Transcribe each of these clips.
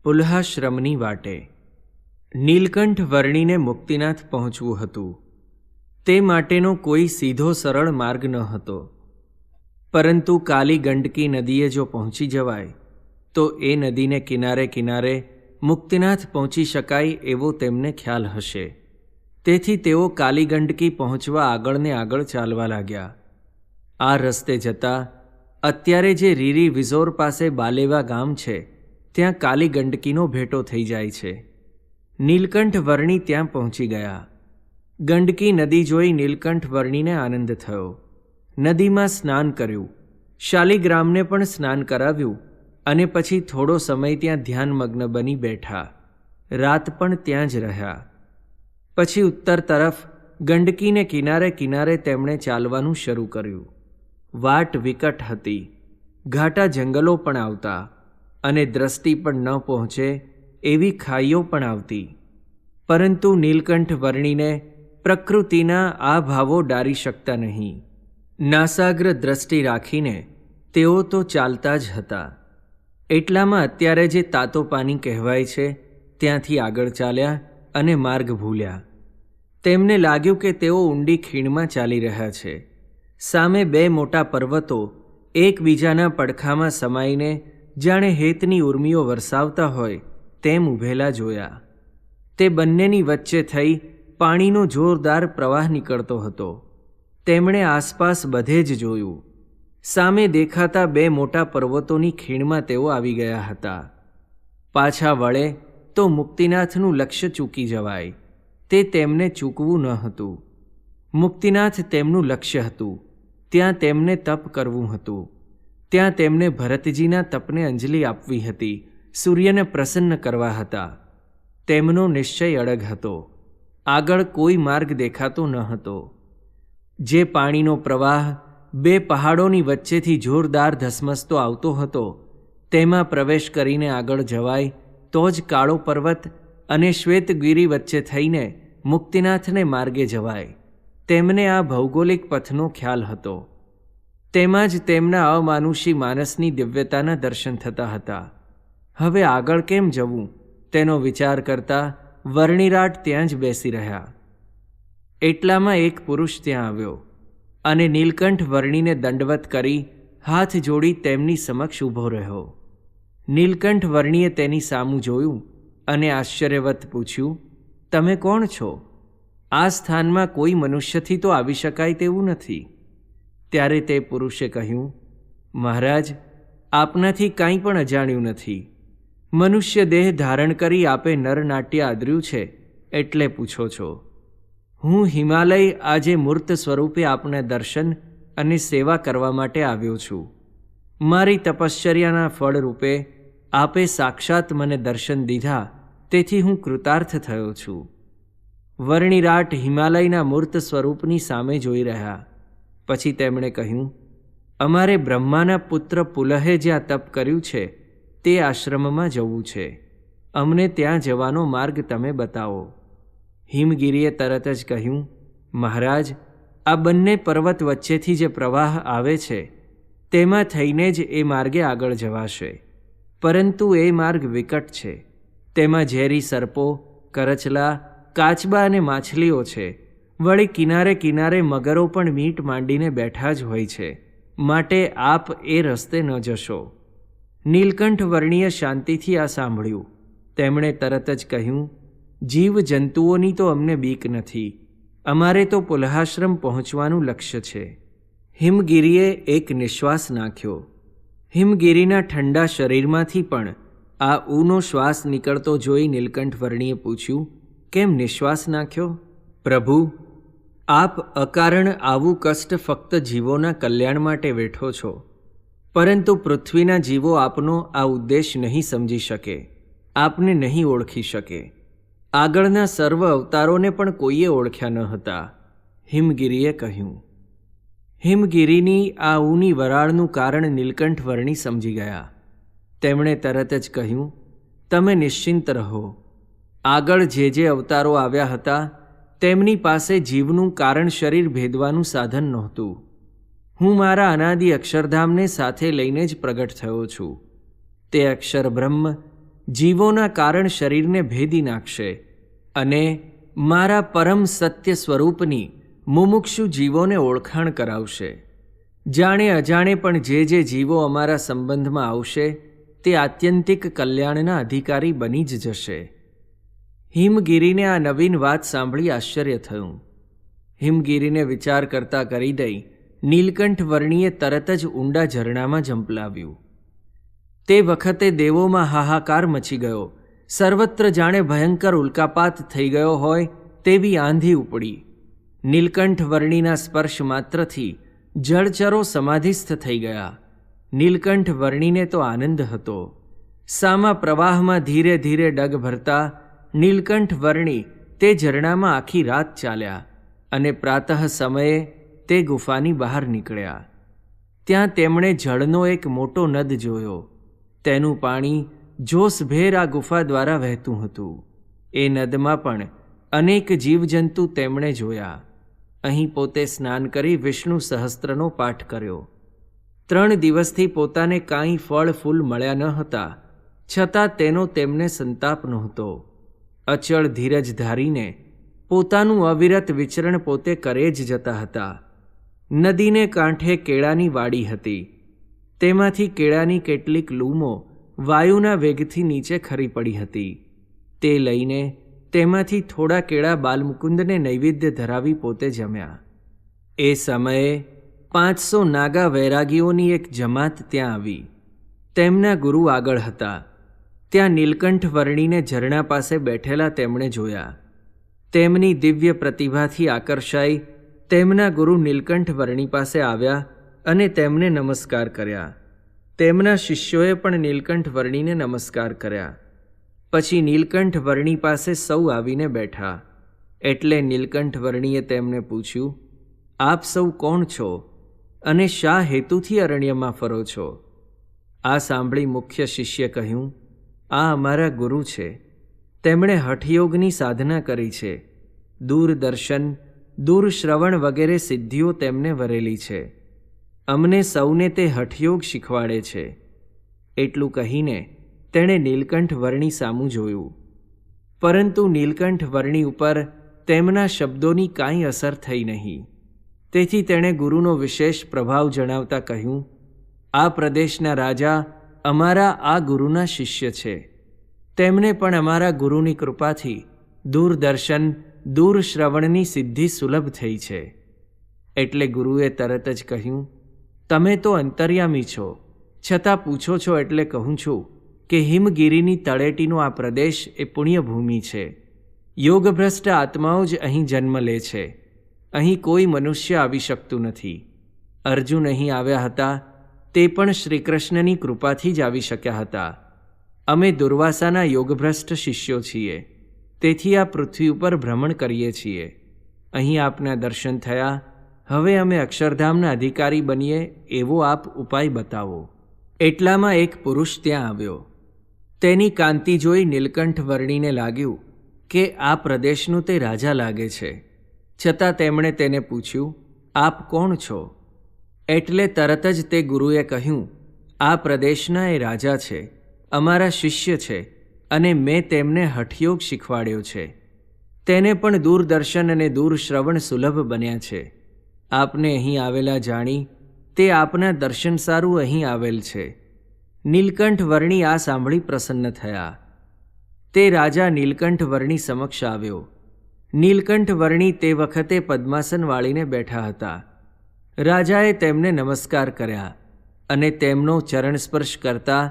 પુલહાશ્રમની વાટે નીલકંઠ વર્ણીને મુક્તિનાથ પહોંચવું હતું. તે માટેનો કોઈ સીધો સરળ માર્ગ ન હતો, પરંતુ કાલી ગંડકી નદીએ જો પહોંચી જવાય તો એ નદીને કિનારે કિનારે મુક્તિનાથ પહોંચી શકાય એવો તેમને ખ્યાલ હશે. તેથી તેઓ કાલી ગંડકી પહોંચવા આગળને આગળ ચાલવા લાગ્યા. આ રસ્તે જતાં અત્યારે જે રીરી વિઝોર પાસે બાલેવા ગામ છે ત્યાં કાલી ગંડકીનો ભેટો થઈ જાય છે. નીલકંઠ વર્ણી ત્યાં પહોંચી ગયા. ગંડકી નદી જોઈ નીલકંઠ વર્ણીને આનંદ થયો. નદીમાં સ્નાન કર્યું, શાલિગ્રામને પણ સ્નાન કરાવ્યું અને પછી થોડો સમય ત્યાં ધ્યાનમગ્ન બની બેઠા. રાત પણ ત્યાં જ રહ્યા. પછી ઉત્તર તરફ ગંડકીને કિનારે કિનારે તેમણે ચાલવાનું શરૂ કર્યું. વાટ વિકટ હતી, ઘાટા જંગલો પણ આવતા અને દ્રષ્ટિ પણ ન પહોંચે એવી ખાઈઓ પણ આવતી. પરંતુ નીલકંઠ વર્ણીને પ્રકૃતિના આ ભાવો ડારી શકતા નહીં. નાસાગ્ર દ્રષ્ટિ રાખીને તેઓ તો ચાલતા જ હતા. એટલામાં અત્યારે જે તાતોપાની કહેવાય છે ત્યાંથી આગળ ચાલ્યા અને માર્ગ ભૂલ્યા. તેમને લાગ્યું કે તેઓ ઊંડી ખીણમાં ચાલી રહ્યા છે. સામે બે મોટા પર્વતો એકબીજાના પડખામાં સમાઈને જાણે હેતની ઉર્મિઓ વરસાવતા હોય તેમ ઊભેલા જોયા. તે બંનેની વચ્ચે થઈ પાણીનો જોરદાર પ્રવાહ નીકળતો હતો. તેમણે આસપાસ બધે જ જોયું. સામે દેખાતા બે મોટા પર્વતોની ખીણમાં તેઓ આવી ગયા હતા. પાછા વળે તો મુક્તિનાથનું લક્ષ્ય ચૂકી જવાય, તે તેમને ચૂકવું ન હતું. મુક્તિનાથ તેમનું લક્ષ્ય હતું. ત્યાં તેમને તપ કરવું હતું. ત્યાં તેમને ભરતજીના તપને અંજલિ આપવી હતી, સૂર્યને પ્રસન્ન કરવા હતા. તેમનો નિશ્ચય અડગ હતો. આગળ કોઈ માર્ગ દેખાતો ન હતો. જે પાણીનો પ્રવાહ બે પહાડોની વચ્ચેથી જોરદાર ધસમસતો આવતો હતો તેમાં પ્રવેશ કરીને આગળ જવાય તો જ કાળો પર્વત અને શ્વેતગીરી વચ્ચે થઈને મુક્તિનાથને માર્ગે જવાય. તેમને આ ભૌગોલિક પથનો ખ્યાલ હતો. તેમાં જ તેમના અમાનુષી માનસની દિવ્યતાના દર્શન થતા હતા. હવે આગળ કેમ જવું તેનો વિચાર કરતા વર્ણિરાટ ત્યાં જ બેસી રહ્યા. એટલામાં એક પુરુષ ત્યાં આવ્યો અને નીલકંઠ વર્ણીને દંડવત કરી હાથ જોડી તેમની સમક્ષ ઊભો રહ્યો. નીલકંઠ વર્ણીએ તેની સામું જોયું અને આશ્ચર્યવત પૂછ્યું, તમે કોણ છો? આ સ્થાનમાં કોઈ મનુષ્યથી તો આવી શકાય તેવું નથી. ત્યારે તે પુરુષે કહ્યું, મહારાજ, આપનાથી કાંઈ પણ અજાણ્યું નથી. મનુષ્ય દેહ ધારણ કરી આપે નરનાટ્ય આદર્યું છે એટલે પૂછો છો. હું હિમાલય આજે મૂર્ત સ્વરૂપે આપના દર્શન અને સેવા કરવા માટે આવ્યો છું. મારી તપશ્ચર્યાના ફળ રૂપે આપે સાક્ષાત મને દર્શન દીધા, તેથી હું કૃતાર્થ થયો છું. વર્ણિરાટ હિમાલયના મૂર્ત સ્વરૂપની સામે જોઈ રહ્યા. પછી તેમણે કહ્યું, અમારે બ્રહ્માના પુત્ર પુલહે જ્યાં તપ કર્યું છે તે આશ્રમમાં જવું છે. અમને ત્યાં જવાનો માર્ગ તમે બતાવો. હિમગીરીએ તરત જ કહ્યું, મહારાજ, આ બંને પર્વત વચ્ચેથી જે પ્રવાહ આવે છે તેમાં થઈને જ એ માર્ગે આગળ જવાશે. પરંતુ એ માર્ગ વિકટ છે. તેમાં ઝેરી સર્પો, કરચલા, કાચબા અને માછલીઓ છે. વળી કિનારે કિનારે મગરો પણ મીટ માંડીને બેઠા જ હોય છે. માટે આપ એ રસ્તે ન જશો. નીલકંઠ વર્ણીએ શાંતિથી આ સાંભળ્યું. તેમણે તરત જ કહ્યું, જીવ જંતુઓની તો અમને બીક નથી. અમારે તો પુલહાશ્રમ પહોંચવાનું લક્ષ્ય છે. હિમગીરીએ એક નિશ્વાસ નાખ્યો. હિમગીરીના ઠંડા શરીરમાંથી પણ આ ઊનો શ્વાસ નીકળતો જોઈ નીલકંઠ વર્ણીએ પૂછ્યું, કેમ નિશ્વાસ નાખ્યો? પ્રભુ, આપ અકારણ આવું કષ્ટ ફક્ત જીવોના કલ્યાણ માટે વેઠો છો, પરંતુ પૃથ્વીના જીવો આપનો આ ઉદ્દેશ નહીં સમજી શકે, આપને નહીં ઓળખી શકે. આગળના સર્વ અવતારોને પણ કોઈએ ઓળખ્યા ન હતા, હિમગીરીએ કહ્યું. હિમગીરીની આ ઊની વરાળનું કારણ નીલકંઠ વર્ણી સમજી ગયા. તેમણે તરત જ કહ્યું, તમે નિશ્ચિંત રહો. આગળ જે અવતારો આવ્યા હતા તેમની પાસે જીવનું કારણ શરીર ભેદવાનું સાધન નહોતું. હું મારા અનાદિ અક્ષરધામને સાથે લઈને જ પ્રગટ થયો છું. તે અક્ષર બ્રહ્મ જીવોના કારણ શરીરને ભેદી નાખશે અને મારા પરમ સત્ય સ્વરૂપની મુમુક્ષુ જીવોને ઓળખાણ કરાવશે. જાણે અજાણે પણ જે જીવો અમારા સંબંધમાં આવશે તે આત્યંતિક કલ્યાણના અધિકારી બની જ જશે. હિમગીરીને આ નવીન વાત સાંભળી આશ્ચર્ય થયું. હિમગીરીને વિચાર કરતા કરી દઈ નીલકંઠ વર્ણીએ તરત જ ઊંડા ઝરણામાં ઝંપલાવ્યું. તે વખતે દેવોમાં હાહાકાર મચી ગયો. સર્વત્ર જાણે ભયંકર ઉલ્કાપાત થઈ ગયો હોય તેવી આંધી ઉપડી. નીલકંઠ વર્ણીના સ્પર્શ માત્રથી જળચરો સમાધિસ્થ થઈ ગયા. નીલકંઠ વર્ણીને તો આનંદ હતો. સામા પ્રવાહમાં ધીરે ધીરે ડગ ભરતા નીલકંઠ વર્ણી તે ઝરણામાં આખી રાત ચાલ્યા અને પ્રાતઃ સમયે તે ગુફાની બહાર નીકળ્યા. ત્યાં તેમણે જળનો એક મોટો નદ જોયો. તેનું પાણી જોશભેર આ ગુફા દ્વારા વહેતું હતું. એ નદમાં પણ અનેક જીવજંતુ તેમણે જોયા. અહીં પોતે સ્નાન કરી વિષ્ણુ સહસ્ત્રનો પાઠ કર્યો. 3 દિવસથી પોતાને કાંઈ ફળ ફૂલ મળ્યા ન હતા, છતાં તેનો તેમને સંતાપ નહોતો. અચળ ધીરજ ધારીને પોતાનું અવિરત વિચરણ પોતે કરે જ જતા હતા. નદીને કાંઠે કેળાની વાડી હતી. તેમાંથી કેળાની કેટલીક લૂમો વાયુના વેગથી નીચે ખરી પડી હતી. તે લઈને તેમાંથી થોડા કેળા બાલમુકુંદને નૈવેદ્ય ધરાવી પોતે જમ્યા. એ સમયે 500 નાગા વૈરાગીઓની એક જમાત ત્યાં આવી. તેમના ગુરુ આગળ હતા. ત્યાં નીલકંઠ વર્ણીને ઝરણા પાસે બેઠેલા તેમણે જોયા. તેમની દિવ્ય પ્રતિભાથી આકર્ષાઈ તેમના ગુરુ નીલકંઠ વર્ણી પાસે આવ્યા અને તેમને નમસ્કાર કર્યા. તેમના શિષ્યોએ પણ નીલકંઠ વર્ણીને નમસ્કાર કર્યા. પછી નીલકંઠ વર્ણી પાસે સૌ આવીને બેઠા. એટલે નીલકંઠ વર્ણીએ તેમને પૂછ્યું, આપ સૌ કોણ છો અને શા હેતુથી અરણ્યમાં ફરો છો? આ સાંભળી મુખ્ય શિષ્ય કહ્યું, આ અમારા ગુરુ છે. તેમણે હઠયોગની સાધના કરી છે. દૂરદર્શન, દૂરશ્રવણ વગેરે સિદ્ધિઓ તેમને વરેલી છે. અમને સૌને તે હઠયોગ શીખવાડે છે. એટલું કહીને તેણે નીલકંઠ વર્ણી સામું જોયું. પરંતુ નીલકંઠ વર્ણી ઉપર તેમના શબ્દોની કાંઈ અસર થઈ નહીં. તેથી તેણે ગુરુનો વિશેષ પ્રભાવ જણાવતા કહ્યું, આ પ્રદેશના રાજા અમારા આ ગુરુના શિષ્ય છે. તેમને પણ અમારા ગુરુની કૃપાથી દૂરદર્શન, દૂરશ્રવણની સિદ્ધિ સુલભ થઈ છે. એટલે ગુરુએ તરત જ કહ્યું, તમે તો અંતર્યામી છો, છતાં પૂછો છો એટલે કહું છું કે હિમગીરીની તળેટીનો આ પ્રદેશ એ પુણ્યભૂમિ છે. યોગભ્રષ્ટ આત્માઓ જ અહીં જન્મ લે છે. અહીં કોઈ મનુષ્ય આવી શકતું નથી. અર્જુન અહીં આવ્યા હતા તે પણ શ્રીકૃષ્ણની કૃપાથી જ આવી શક્યા હતા. અમે દુર્વાસાના યોગભ્રષ્ટ શિષ્યો છીએ. તેથી આ પૃથ્વી ઉપર ભ્રમણ કરીએ છીએ. અહીં આપના દર્શન થયા. હવે અમે અક્ષરધામના અધિકારી બનીએ એવો આપ ઉપાય બતાવો. એટલામાં એક પુરુષ ત્યાં આવ્યો. તેની કાંતિ જોઈ નીલકંઠ વર્ણીને લાગ્યું કે આ પ્રદેશનો તે રાજા લાગે છે. છતાં તેમણે તેને પૂછ્યું, આપ કોણ છો? એટલે તરત જ તે ગુરુએ કહ્યું, આ પ્રદેશના એ રાજા છે, અમારા શિષ્ય છે અને મેં તેમને હઠયોગ શીખવાડ્યો છે. તેને પણ દૂરદર્શન અને દૂરશ્રવણ સુલભ બન્યા છે. આપને અહીં આવેલા જાણી તે આપના દર્શન સારું અહીં આવેલ છે. નીલકંઠ વર્ણી આ સાંભળી પ્રસન્ન થયા. તે રાજા નીલકંઠ વર્ણી સમક્ષ આવ્યો. નીલકંઠ વર્ણી તે વખતે પદ્માસન વાળીને બેઠા હતા. રાજાએ તેમને નમસ્કાર કર્યા અને તેમનો ચરણ સ્પર્શ કરતા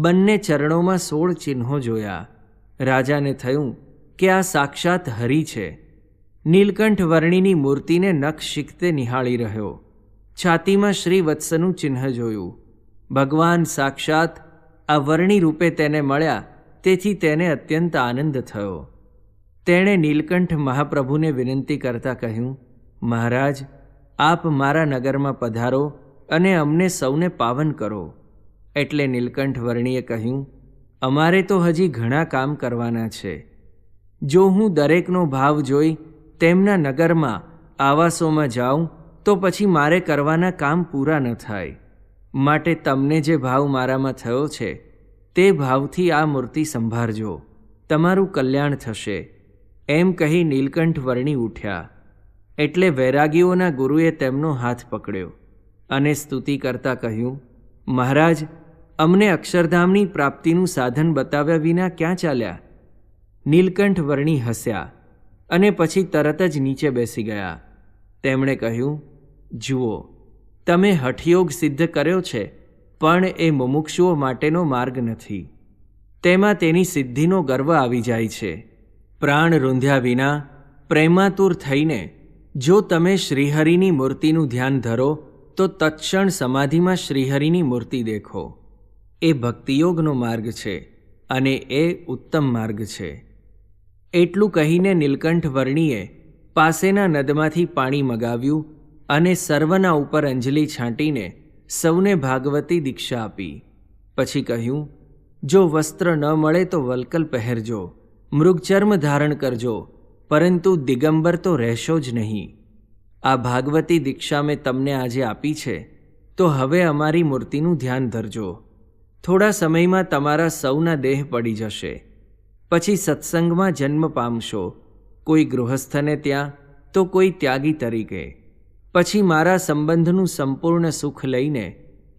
બંને ચરણોમાં 16 ચિહ્નો જોયા. રાજાને થયું કે આ સાક્ષાત હરિ છે. નીલકંઠ વર્ણીની મૂર્તિને નખ શીખતે નિહાળી રહ્યો. છાતીમાં શ્રીવત્સનું ચિહ્ન જોયું. ભગવાન સાક્ષાત આ વર્ણી રૂપે તેને મળ્યા, તેથી તેને અત્યંત આનંદ થયો. તેણે નીલકંઠ મહાપ્રભુને વિનંતી કરતાં કહ્યું, મહારાજ, આપ મારા નગરમાં પધારો અને અમને સૌને પાવન કરો. એટલે નીલકંઠ વર્ણીએ કહ્યું, અમારે તો હજી ઘણા કામ કરવાના છે. જો હું દરેકનો ભાવ જોઈ તેમના નગરમાં આવાસોમાં જાઉં તો પછી મારે કરવાના કામ પૂરા ન થાય. માટે તમને જે ભાવ મારામાં થયો છે તે ભાવથી આ મૂર્તિ સંભાળજો, તમારું કલ્યાણ થશે. એમ કહી નીલકંઠ વર્ણી ઉઠ્યા. એટલે વૈરાગીઓના ગુરુએ તેમનો હાથ પકડ્યો અને સ્તુતિ કરતાં કહ્યું, મહારાજ, અમને અક્ષરધામની પ્રાપ્તિનું સાધન બતાવ્યા વિના ક્યાં ચાલ્યા? નીલકંઠ વર્ણી હસ્યા અને પછી તરત જ નીચે બેસી ગયા. તેમણે કહ્યું, જુઓ, તમે હઠયોગ સિદ્ધ કર્યો છે, પણ એ મુમુક્ષુઓ માટેનો માર્ગ નથી. તેમાં તેની સિદ્ધિનો ગર્વ આવી જાય છે. પ્રાણ રૂંધ્યા વિના પ્રેમાતુર થઈને જો તમે શ્રીહરિની મૂર્તિનું ધ્યાન ધરો તો તત્ક્ષણ સમાધિમાં શ્રીહરિની મૂર્તિ દેખો. એ ભક્તિયોગનો માર્ગ છે અને એ ઉત્તમ માર્ગ છે. એટલું કહીને નીલકંઠ વર્ણીએ પાસેના નદમાંથી પાણી મગાવ્યું અને સર્વના ઉપર અંજલિ છાંટીને સૌને ભાગવતી દીક્ષા આપી. પછી કહ્યું, જો વસ્ત્ર ન મળે તો વલ્કલ પહેરજો, મૃગચર્મ ધારણ કરજો, પરંતુ દિગંબર તો રહેશો જ નહીં. આ ભાગવતી દીક્ષા મેં તમને આજે આપી છે, તો હવે અમારી મૂર્તિનું ધ્યાન ધરજો. થોડા સમયમાં તમારા સૌના દેહ પડી જશે. પછી સત્સંગમાં જન્મ પામશો, કોઈ ગૃહસ્થને ત્યાં તો કોઈ ત્યાગી તરીકે. પછી મારા સંબંધનું સંપૂર્ણ સુખ લઈને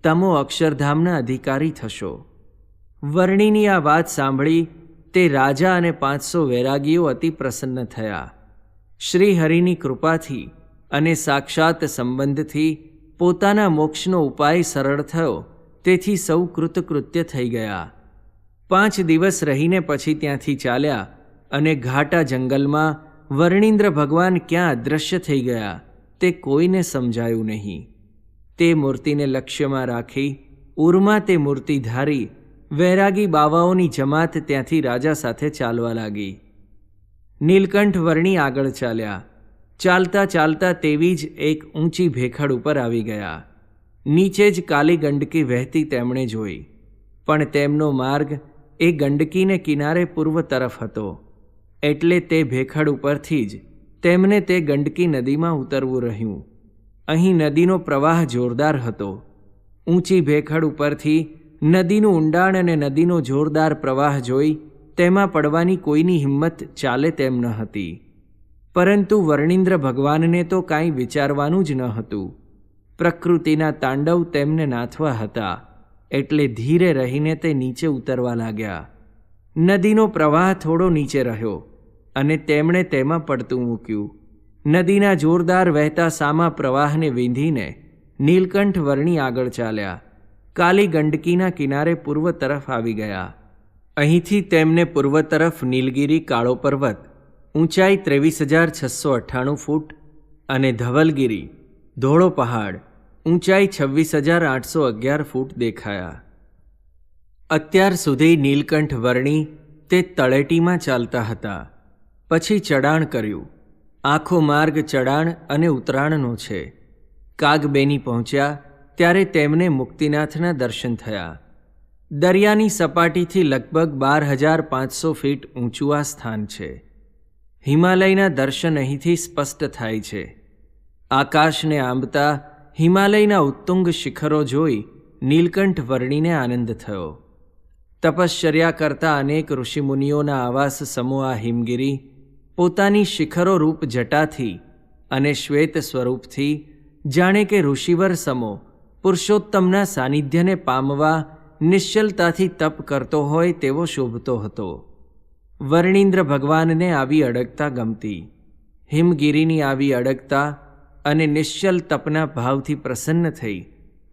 તમો અક્ષરધામના અધિકારી થશો. વર્ણીની આ વાત સાંભળી તે રાજા અને 500 વૈરાગીઓ અતિ પ્રસન્ન થયા. શ્રી હરિની કૃપાથી અને સાક્ષાત સંબંધથી પોતાના મોક્ષનો ઉપાય સરળ થયો, તેથી સૌ કૃતકૃત્ય થઈ ગયા. 5 દિવસ રહીને પછી ત્યાંથી ચાલ્યા અને ઘાટા જંગલમાં વર્ણીન્દ્ર ભગવાન ક્યાં અદૃશ્ય થઈ ગયા તે કોઈને સમજાયું નહીં. તે મૂર્તિને લક્ષ્યમાં રાખી ઉરમાં તે મૂર્તિ ધારી વૈરાગી બાવાઓની જમાત ત્યાંથી રાજા સાથે ચાલવા લાગી. નીલકંઠ વર્ણી આગળ ચાલ્યા. ચાલતા ચાલતા તેવી જ એક ઊંચી ભેખડ ઉપર આવી ગયા. નીચે જ કાલી ગંડકી વહેતી તેમણે જોઈ, પણ તેમનો માર્ગ એ ગંડકીને કિનારે પૂર્વ તરફ હતો. એટલે તે ભેખડ ઉપરથી જ તેમને તે ગંડકી નદીમાં ઉતરવું રહ્યું. અહીં નદીનો પ્રવાહ જોરદાર હતો. ઊંચી ભેખડ ઉપરથી નદીનું ઊંડાણ અને નદીનો જોરદાર પ્રવાહ જોઈ તેમાં પડવાની કોઈની હિંમત ચાલે તેમ ન હતી. પરંતુ વર્ણીન્દ્ર ભગવાનને તો કાંઈ વિચારવાનું જ ન હતું. પ્રકૃતિના તાંડવ તેમને નાથવા હતા, એટલે ધીરે રહીને તે નીચે ઉતરવા લાગ્યા. નદીનો પ્રવાહ થોડો નીચે રહ્યો અને તેમણે તેમાં પડતું મૂક્યું. નદીના જોરદાર વહેતા સામા પ્રવાહને વીંધીને નીલકંઠ વર્ણી આગળ ચાલ્યા. કાલી ગંડકીના કિનારે પૂર્વ તરફ આવી ગયા. અહીંથી તેમને પૂર્વ તરફ નીલગિરી કાળો પર્વત, ઊંચાઈ 23,698 ફૂટ, અને ધવલગિરી ધોળો પહાડ, ઊંચાઈ 26,811 ફૂટ દેખાયા. અત્યાર સુધી નીલકંઠ વર્ણી તે તળેટીમાં ચાલતા હતા. પછી ચડાણ કર્યું. આખો માર્ગ ચડાણ અને ઉતરાણનો છે. કાગબેની પહોંચ્યા ત્યારે તેમને મુક્તિનાથના દર્શન થયા. દરિયાની સપાટીથી લગભગ 12,500 ફીટ ઊંચું આ સ્થાન છે. હિમાલયના દર્શન અહીંથી સ્પષ્ટ થાય છે. આકાશને આંબતા હિમાલયના ઉત્તુંગ શિખરો જોઈ નીલકંઠ વર્ણીને આનંદ થયો. તપશ્ચર્યા કરતા અનેક ઋષિમુનિઓના આવાસ સમૂહ આ હિમગિરી પોતાની શિખરો રૂપ જટાથી અને શ્વેત સ્વરૂપથી જાણે કે ઋષિવર સમો પુરુષોત્તમના સાનિધ્યને પામવા નિશ્ચલતાથી તપ કરતો હોય તેવો શોભતો હતો. વર્ણીન્દ્ર ભગવાનને આવી અડગતા ગમતી. હિમગિરીની આવી અડગતા અને નિશ્ચલ તપના ભાવથી પ્રસન્ન થઈ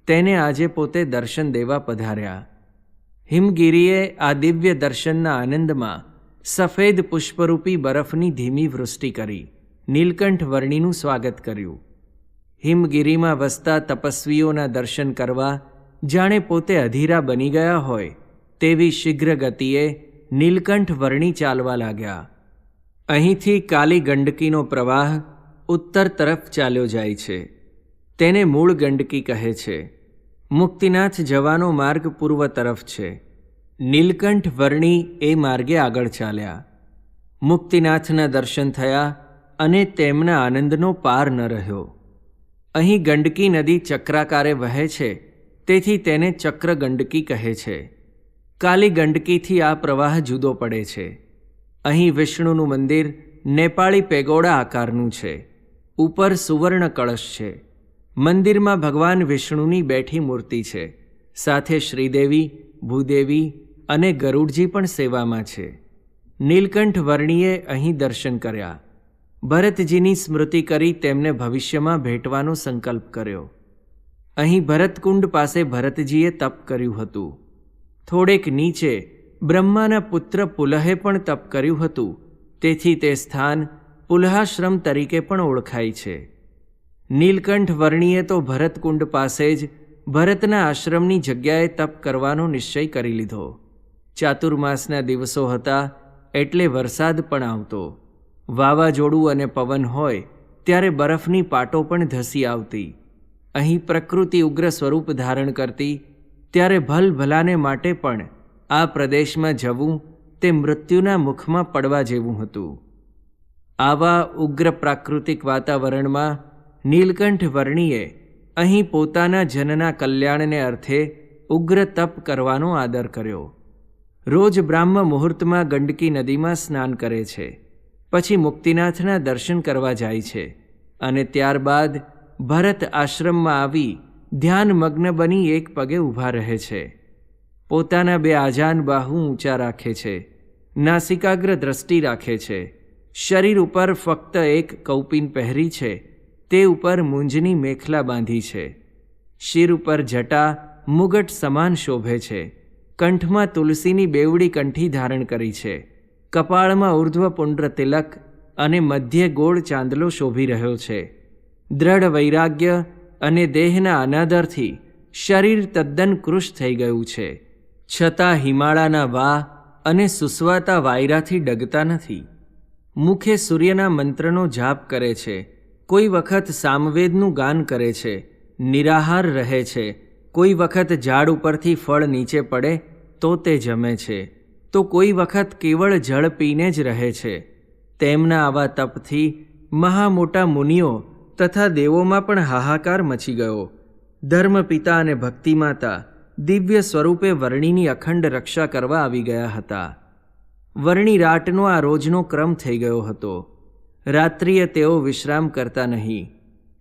તેને આજે પોતે દર્શન દેવા પધાર્યા. હિમગિરીએ આ દિવ્ય દર્શનના આનંદમાં સફેદ પુષ્પરૂપી બરફની ધીમી વૃષ્ટિ કરી નીલકંઠ વર્ણીનું સ્વાગત કર્યું. હિમગિરીમાં વસતા તપસ્વીઓના દર્શન કરવા જાણે પોતે અધીરા બની ગયા હોય તેવી શીઘ્ર ગતિએ નીલકંઠ વર્ણી ચાલવા લાગ્યા. અહીંથી કાલી ગંડકીનો પ્રવાહ ઉત્તર તરફ ચાલ્યો જાય છે. તેને મૂળ ગંડકી કહે છે. મુક્તિનાથ જવાનો માર્ગ પૂર્વ તરફ છે. નીલકંઠ વર્ણી એ માર્ગે આગળ ચાલ્યા. મુક્તિનાથના દર્શન થયા અને તેમના આનંદનો પાર ન રહ્યો. અહીં ગંડકી નદી ચક્રાકારે વહે છે, તેથી તેને ચક્ર ગંડકી કહે છે. કાલી ગંડકીથી આ પ્રવાહ જુદો પડે છે. અહીં વિષ્ણુનું મંદિર નેપાળી પેગોડા આકારનું છે. ઉપર સુવર્ણ કળશ છે. મંદિરમાં ભગવાન વિષ્ણુની બેઠી મૂર્તિ છે. સાથે શ્રીદેવી, ભૂદેવી અને ગરુડજી પણ સેવામાં છે. નીલકંઠ વર્ણીએ અહીં દર્શન કર્યા. ભરતજીની સ્મૃતિ કરી તેમને ભવિષ્યમાં ભેટવાનો સંકલ્પ કર્યો. અહીં ભરતકુંડ પાસે ભરતજીએ તપ કર્યું હતું. થોડેક નીચે બ્રહ્માના પુત્ર પુલહે પણ તપ કર્યું હતું. તેથી તે સ્થાન પુલહાશ્રમ તરીકે પણ ઓળખાય છે. નીલકંઠ વર્ણીએ તો ભરતકુંડ પાસે જ ભરતના આશ્રમની જગ્યાએ તપ કરવાનો નિશ્ચય કરી લીધો. ચાતુર્માસના દિવસો હતા એટલે વરસાદ પણ આવતો. વાવાઝોડું અને પવન હોય ત્યારે બરફની પાટો પણ ધસી આવતી. અહીં પ્રકૃતિ ઉગ્ર સ્વરૂપ ધારણ કરતી ત્યારે ભલભલાને માટે પણ આ પ્રદેશમાં જવું તે મૃત્યુના મુખમાં પડવા જેવું હતું. આવા ઉગ્ર પ્રાકૃતિક વાતાવરણમાં નીલકંઠ વર્ણીએ અહીં પોતાના જનના કલ્યાણને અર્થે ઉગ્ર તપ કરવાનો આદર કર્યો. રોજ બ્રાહ્મ મુહૂર્તમાં ગંડકી નદીમાં સ્નાન કરે છે. પછી મુક્તિનાથના દર્શન કરવા જાય છે અને ત્યારબાદ ભરત આશ્રમમાં આવી ધ્યાનમગ્ન બની એક પગે ઊભા રહે છે. પોતાના બે આજાન બાહુ ઊંચા રાખે છે. નાસિકાગ્ર દ્રષ્ટિ રાખે છે. શરીર ઉપર ફક્ત એક કૌપીન પહેરી છે. તે ઉપર મૂંજની મેખલા બાંધી છે. શિર ઉપર જટા મુગટ સમાન શોભે છે. કંઠમાં તુલસીની બેવડી કંઠી ધારણ કરી છે. કપાળમાં ઉર્ધ્વપુંડ્ર તિલક અને મધ્ય ગોળ ચાંદલો શોભી રહ્યો છે. દ્રઢ વૈરાગ્ય અને દેહના અનાદરથી શરીર તદ્દન કૃશ થઈ ગયું છે. છતાં હિમાળાના વા અને સુસવાતા વાયરાથી ડગતા નથી. મુખે સૂર્યના મંત્રનો જાપ કરે છે. કોઈ વખત સામવેદનું ગાન કરે છે. નિરાહાર રહે છે. કોઈ વખત ઝાડ ઉપરથી ફળ નીચે પડે તો તે જમે છે, તો કોઈ વખત કેવળ જળ પીને જ રહે છે. તેમના આવા તપથી મહામોટા મુનિઓ તથા દેવોમાં પણ હાહાકાર મચી ગયો. ધર્મપિતા અને ભક્તિમાતા દિવ્ય સ્વરૂપે વર્ણીની અખંડ રક્ષા કરવા આવી ગયા હતા. વર્ણી રાટનો આ રોજનો ક્રમ થઈ ગયો હતો. રાત્રિએ તેઓ વિશ્રામ કરતા નહીં.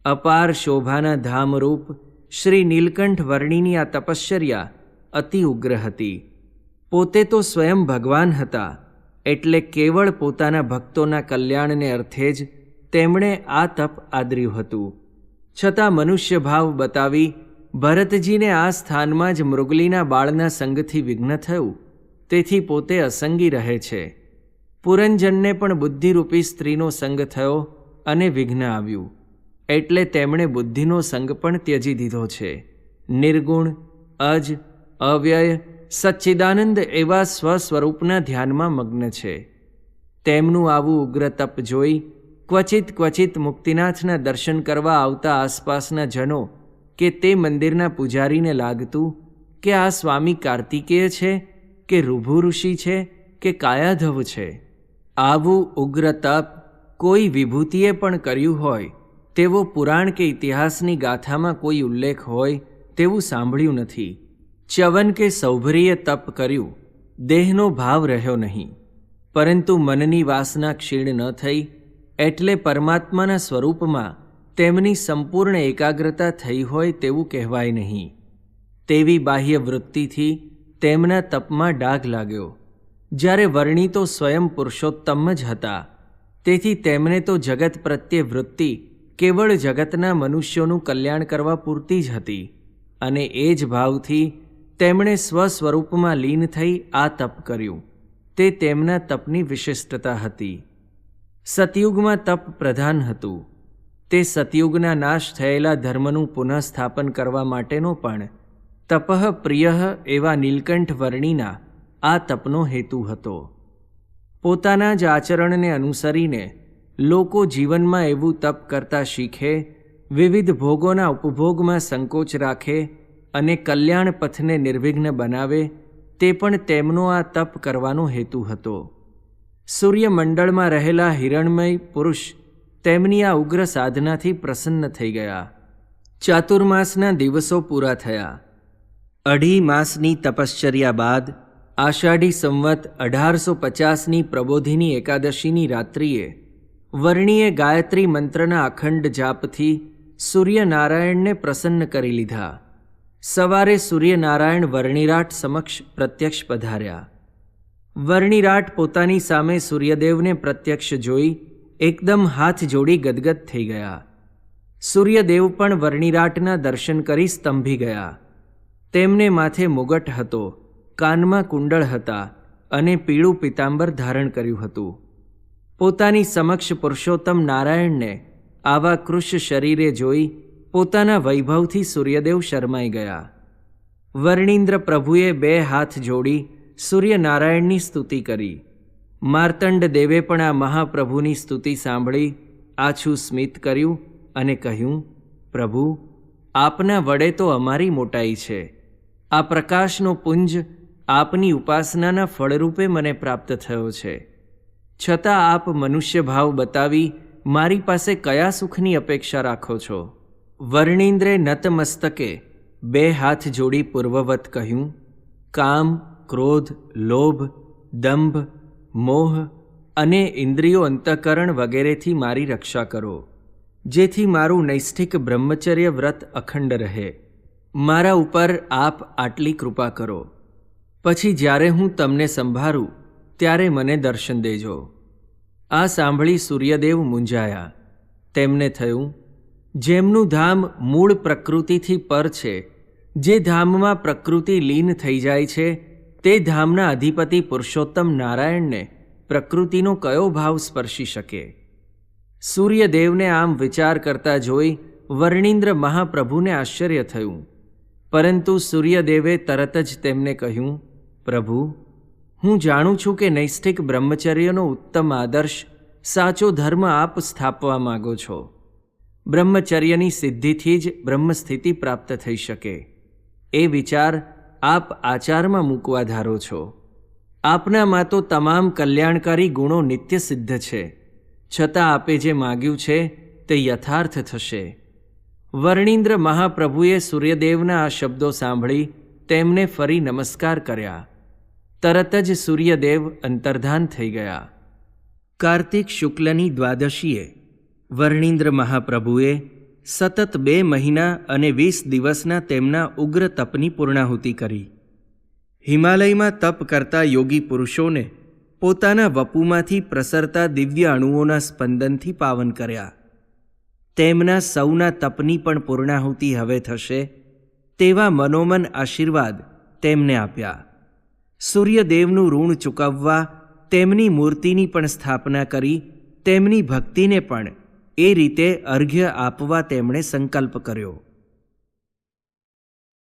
અપાર શોભાના ધામરૂપ શ્રી નીલકંઠ વર્ણીની આ તપશ્ચર્યા અતિ ઉગ્ર હતી. પોતે તો સ્વયં ભગવાન હતા એટલે કેવળ પોતાના ભક્તોના કલ્યાણને અર્થે જ તેમણે આ તપ આદર્યું હતું. છતાં મનુષ્ય ભાવ બતાવી ભરતજીને આ સ્થાનમાં જ મૃગલીના બાળના સંગથી વિઘ્ન થયું. તેથી પોતે અસંગી રહે છે. પુરંજનને પણ બુદ્ધિરૂપી સ્ત્રીનો સંગ થયો અને વિઘ્ન આવ્યું. એટલે તેમણે બુદ્ધિનો સંગ પણ ત્યજી દીધો છે. નિર્ગુણ, અજ, અવ્યય, સચ્ચિદાનંદ એવા સ્વસ્વરૂપના ધ્યાનમાં મગ્ન છે. તેમનું આવું ઉગ્ર તપ જોઈ ક્વચિત મુક્તિનાથના દર્શન કરવા આવતા આસપાસના જનો કે તે મંદિરના પૂજારીને લાગતું કે આ સ્વામી કાર્તિકેય છે કે ઋભુ ઋષિ છે કે કાયાધવ છે. આવું ઉગ્ર તપ કોઈ વિભૂતિએ પણ કર્યું હોય તેવો પુરાણ કે ઇતિહાસની ગાથામાં કોઈ ઉલ્લેખ હોય તેવું સાંભળ્યું નથી. ચ્યવન કે સૌભરીએ તપ કર્યું, દેહનો ભાવ રહ્યો નહીં, પરંતુ મનની વાસના ક્ષીણ ન થઈ એટલે પરમાત્માના સ્વરૂપમાં તેમની સંપૂર્ણ એકાગ્રતા થઈ હોય તેવું કહેવાય નહીં. તેવી બાહ્ય વૃત્તિથી તેમના તપમાં ડાઘ લાગ્યો. જ્યારે વર્ણી તો સ્વયં પુરુષોત્તમ જ હતા, તેથી તેમને તો જગત પ્રત્યે વૃત્તિ કેવળ જગતના મનુષ્યોનું કલ્યાણ કરવા પૂરતી જ હતી અને એ જ ભાવથી તેમણે સ્વસ્વરૂપમાં લીન થઈ આ તપ કર્યું. તે તેમના તપની વિશિષ્ટતા હતી. સતયુગમાં તપ પ્રધાન હતું. તે સતયુગના નાશ થયેલા ધર્મનું પુનઃસ્થાપન કરવા માટેનો પણ તપઃ પ્રિયઃ એવા નીલકંઠ વર્ણીના આ તપનો હેતુ હતો. પોતાના જ આચરણને અનુસરીને લોકો જીવનમાં એવું તપ કરતા શીખે, વિવિધ ભોગોના ઉપભોગમાં સંકોચ રાખે અને કલ્યાણ પથને નિર્વિઘ્ન બનાવે, તે પણ તેમનો આ તપ કરવાનો હેતુ હતો. સૂર્યમંડળમાં રહેલા હિરણમય પુરુષ તેમની આ ઉગ્ર સાધનાથી પ્રસન્ન થઈ ગયા. ચાતુર્માસના દિવસો પૂરા થયા. 2.5 માસની તપશ્ચર્યા બાદ આષાઢી સંવત 1850ની પ્રબોધિની એકાદશીની રાત્રિએ વર્ણીએ ગાયત્રી મંત્રના અખંડ જાપથી સૂર્યનારાયણને પ્રસન્ન કરી લીધા. સવારે સૂર્યનારાયણ વર્ણિરાટ સમક્ષ પ્રત્યક્ષ પધાર્યા. વર્ણિરાટ પોતાની સામે સૂર્યદેવને પ્રત્યક્ષ જોઈ એકદમ હાથ જોડી ગદગદ થઈ ગયા. સૂર્યદેવ પણ વર્ણિરાટના દર્શન કરી સ્તંભી ગયા. તેમને માથે મુગટ હતો, કાનમાં કુંડળ હતા અને પીળું પીતાંબર ધારણ કર્યું હતું. પોતાની સમક્ષ પુરુષોત્તમ નારાયણને આવા કૃશ શરીરે જોઈ પોતાના વૈભવથી સૂર્યદેવ શરમાઈ ગયા. વર્ણિન્દ્ર પ્રભુએ 2 હાથ જોડી સૂર્યનારાયણની સ્તુતિ કરી. માર્તંડ દેવે પણ આ મહાપ્રભુની સ્તુતિ સાંભળી આછું સ્મિત કર્યું અને કહ્યું, પ્રભુ, આપના વડે તો અમારી મોટાઈ છે. આ પ્રકાશનો પુંજ આપની ઉપાસનાના ફળરૂપે મને પ્રાપ્ત થયો છે. છતાં આપ મનુષ્ય ભાવ બતાવી મારી પાસે કયા સુખની અપેક્ષા રાખો છો? વર્ણિન્દ્રે નતમસ્તકે 2 હાથ જોડી પૂર્વવત કહ્યું, કામ, ક્રોધ, લોભ, દંભ, મોહ અને ઇન્દ્રિયો અંતઃકરણ વગેરેથી મારી રક્ષા કરો, જેથી મારું નૈષ્ઠિક બ્રહ્મચર્ય વ્રત અખંડ રહે. મારા ઉપર આપ આટલી કૃપા કરો. પછી જ્યારે હું તમને સંભાળું ત્યારે મને દર્શન દેજો. આ સાંભળી સૂર્યદેવ મૂંઝાયા. તેમને થયું, જેમનું ધામ મૂળ પ્રકૃતિથી પર છે, જે ધામમાં પ્રકૃતિ લીન થઈ જાય છે, તે ધામના અધિપતિ પુરુષોત્તમ નારાયણને પ્રકૃતિનો કયો ભાવ સ્પર્શી શકે? સૂર્યદેવને આમ વિચાર કરતા જોઈ વર્ણિન્દ્ર મહાપ્રભુને આશ્ચર્ય થયું. પરંતુ સૂર્યદેવે તરત જ તેમને કહ્યું, પ્રભુ, હું જાણું છું કે નૈષ્ઠિક બ્રહ્મચર્યનો ઉત્તમ આદર્શ, સાચો ધર્મ આપ સ્થાપવા માગો છો. બ્રહ્મચર્યની સિદ્ધિથી જ બ્રહ્મસ્થિતિ પ્રાપ્ત થઈ શકે. એ વિચાર આપ આચારમાં મૂકવા ધારો છો. આપનામાં તો તમામ કલ્યાણકારી ગુણો નિત્ય સિદ્ધ છે. છતાં આપે જે માગ્યું છે તે યથાર્થ થશે. વર્ણિન્દ્ર મહાપ્રભુએ સૂર્યદેવના આ શબ્દો સાંભળી તેમને ફરી નમસ્કાર કર્યા. તરત જ સૂર્યદેવ અંતર્ધાન થઈ ગયા. કાર્તિક શુક્લની દ્વાદશીએ વર્ણિન્દ્ર મહાપ્રભુએ સતત 2 મહિના અને 20 દિવસના તેમના ઉગ્ર તપની પૂર્ણાહુતિ કરી. હિમાલયમાં તપ કરતા યોગી પુરુષોને પોતાના વપુમાંથી પ્રસરતા દિવ્ય અણુઓના સ્પંદનથી પાવન કર્યા. તેમના સૌના તપની પણ પૂર્ણાહુતિ હવે થશે તેવા મનોમન આશીર્વાદ તેમને આપ્યા. સૂર્યદેવનું ઋણ ચૂકવવા તેમની મૂર્તિની પણ સ્થાપના કરી તેમની ભક્તિને પણ એ રીતે અર્ઘ્ય આપવા તેમણે સંકલ્પ કર્યો.